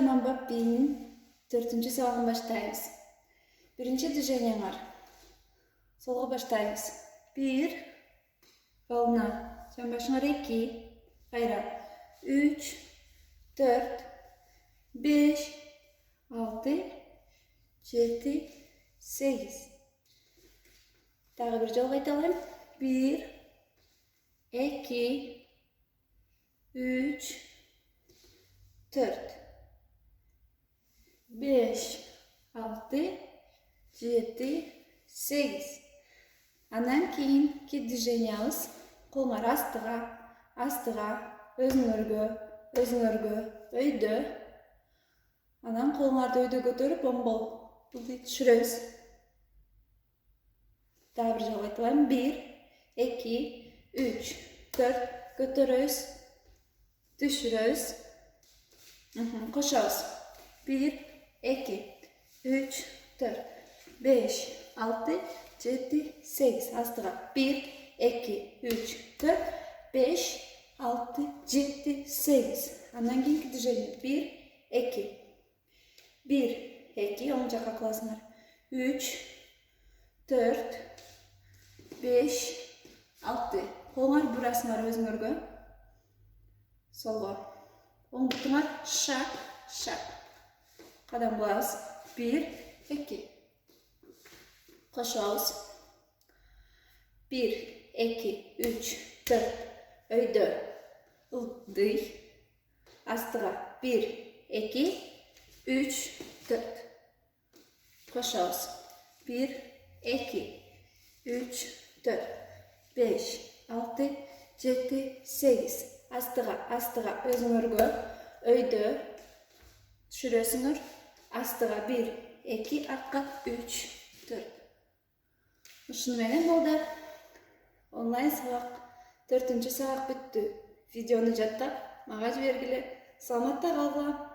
German bab 1'nin 4. savaşını başlayız. Birinci düzeni var. Solga başlayız. 1 volna. Sen başına 2 hayra. 3 4 5 6 7 8. Daha bir jol aytalım. 1 2 3 4 5 6 7 8. Андан кейін ки движениябыз колмар астыга, өзүңөргө, өйдө. Анан колмарды өйдө көтөрүп, оңгол түшүрөбүз. Дагы бир жолу айтылам. 1 2 3 4 көтөрөбүз, түшүрөбүз. Кошобуз. 1 2 3 4 5 6 7 8. Астыга 1 2 3 4 5 6 7 8. Андан кийинки движение 1 2 1 2 оң жакка кыласыңар. 3 4 5 6. Колуңар бурасыңар өзүңөргө. Солго. Оң бутуңар шак. Кадам кылабыз. 1 2. Кошобуз. 1 2 3 4. Өйдө. Ылдый. Астыга 1 2 3 4. Кошобуз. 1 2 3 4 5 6 7 8. Астыга өзүңөргө, өйдө түшүрөсүңөр. Астыга 1 2 артка 3 4. Ушуну менен балдар онлайн сабак 4-сабак бүттү. Видеону жаттап мага жибергиле. Саламатта калгыла.